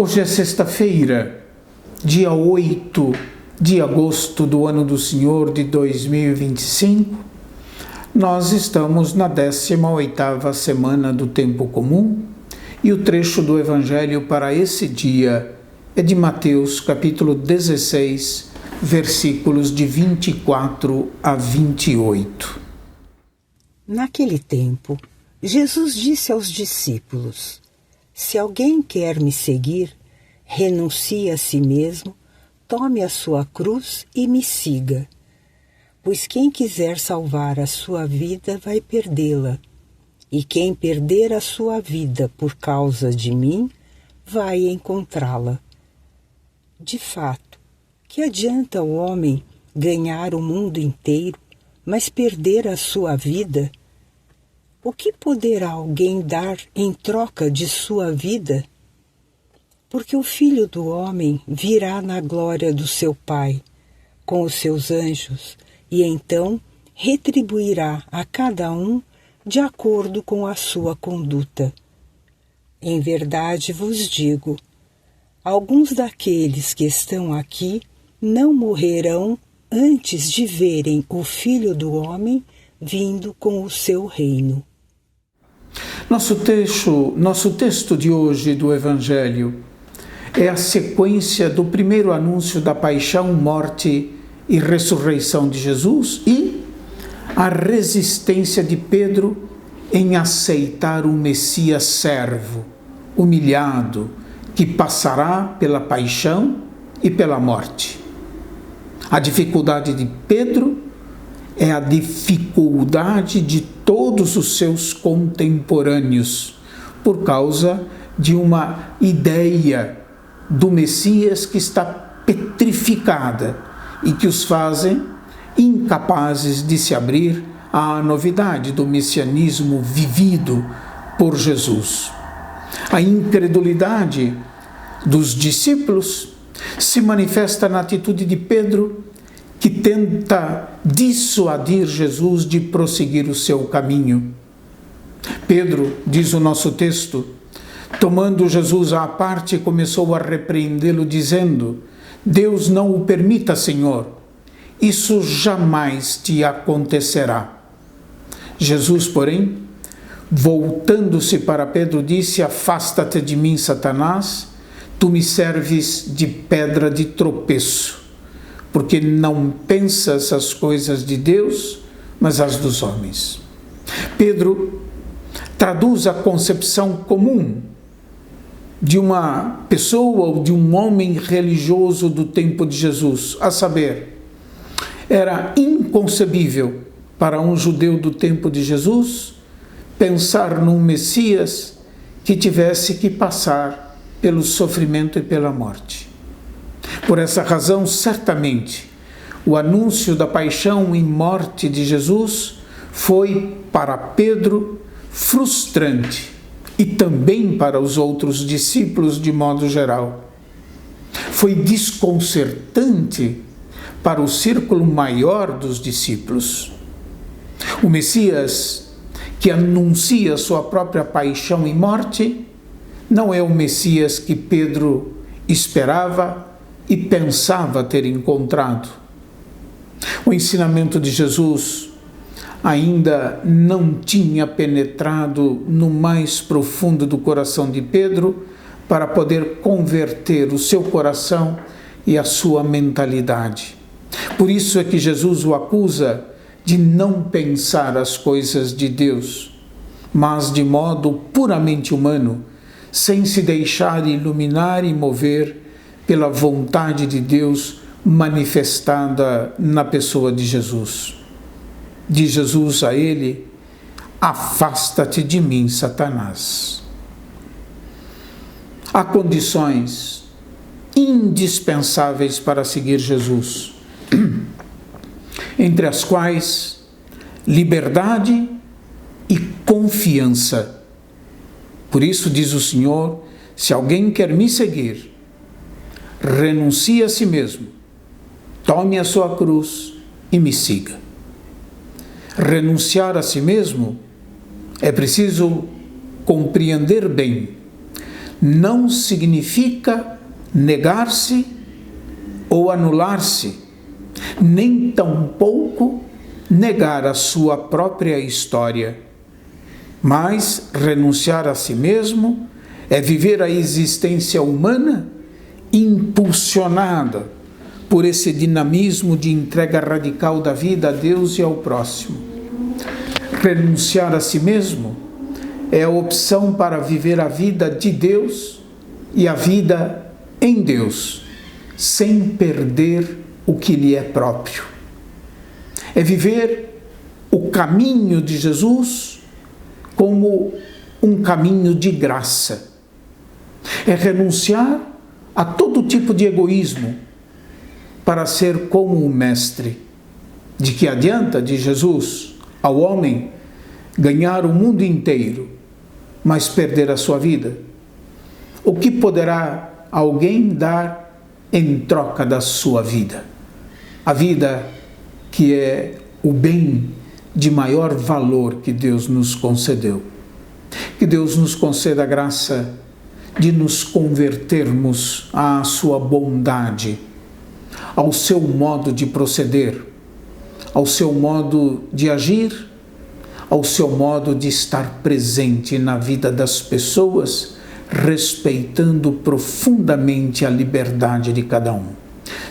Hoje é sexta-feira, dia 8 de agosto do ano do Senhor de 2025. Nós estamos na 18ª semana do Tempo Comum e o trecho do Evangelho para esse dia é de Mateus, capítulo 16, versículos de 24 a 28. Naquele tempo, Jesus disse aos discípulos: Se alguém quer me seguir, renuncie a si mesmo, tome a sua cruz e me siga. Pois quem quiser salvar a sua vida vai perdê-la, e quem perder a sua vida por causa de mim vai encontrá-la. De fato, que adianta o homem ganhar o mundo inteiro, mas perder a sua vida? O que poderá alguém dar em troca de sua vida? Porque o Filho do Homem virá na glória do seu Pai, com os seus anjos, e então retribuirá a cada um de acordo com a sua conduta. Em verdade vos digo, alguns daqueles que estão aqui não morrerão antes de verem o Filho do Homem vindo com o seu reino. Nosso texto de hoje do Evangelho é a sequência do primeiro anúncio da paixão, morte e ressurreição de Jesus e a resistência de Pedro em aceitar o Messias servo, humilhado, que passará pela paixão e pela morte. A dificuldade de Pedro é a dificuldade de todos os seus contemporâneos, por causa de uma ideia do Messias que está petrificada e que os fazem incapazes de se abrir à novidade do messianismo vivido por Jesus. A incredulidade dos discípulos se manifesta na atitude de Pedro, que tenta dissuadir Jesus de prosseguir o seu caminho. Pedro, diz o nosso texto, tomando Jesus à parte, começou a repreendê-lo, dizendo: Deus não o permita, Senhor, isso jamais te acontecerá. Jesus, porém, voltando-se para Pedro, disse: Afasta-te de mim, Satanás, tu me serves de pedra de tropeço, porque não pensas as coisas de Deus, mas as dos homens. Pedro traduz a concepção comum de uma pessoa ou de um homem religioso do tempo de Jesus, a saber, era inconcebível para um judeu do tempo de Jesus pensar num Messias que tivesse que passar pelo sofrimento e pela morte. Por essa razão, certamente, o anúncio da paixão e morte de Jesus foi para Pedro frustrante e também para os outros discípulos de modo geral. Foi desconcertante para o círculo maior dos discípulos. O Messias, que anuncia sua própria paixão e morte, não é o Messias que Pedro esperava e pensava ter encontrado. O ensinamento de Jesus ainda não tinha penetrado no mais profundo do coração de Pedro para poder converter o seu coração e a sua mentalidade. Por isso é que Jesus o acusa de não pensar as coisas de Deus, mas de modo puramente humano, sem se deixar iluminar e mover pela vontade de Deus manifestada na pessoa de Jesus. Diz Jesus a ele: Afasta-te de mim, Satanás. Há condições indispensáveis para seguir Jesus, entre as quais liberdade e confiança. Por isso diz o Senhor: se alguém quer me seguir, renuncie a si mesmo, tome a sua cruz e me siga. Renunciar a si mesmo é preciso compreender bem não significa negar-se ou anular-se, nem tampouco negar a sua própria história. Mas renunciar a si mesmo é viver a existência humana impulsionada por esse dinamismo de entrega radical da vida a Deus e ao próximo. Renunciar a si mesmo é a opção para viver a vida de Deus e a vida em Deus, sem perder o que lhe é próprio. É viver o caminho de Jesus como um caminho de graça. É renunciar a todo tipo de egoísmo para ser como o Mestre. De que adianta, de Jesus, ao homem ganhar o mundo inteiro, mas perder a sua vida? O que poderá alguém dar em troca da sua vida? A vida que é o bem de maior valor que Deus nos concedeu. Que Deus nos conceda a graça de nos convertermos à sua bondade, ao seu modo de proceder, ao seu modo de agir, ao seu modo de estar presente na vida das pessoas, respeitando profundamente a liberdade de cada um.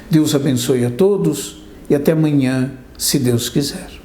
Deus abençoe a todos e até amanhã, se Deus quiser.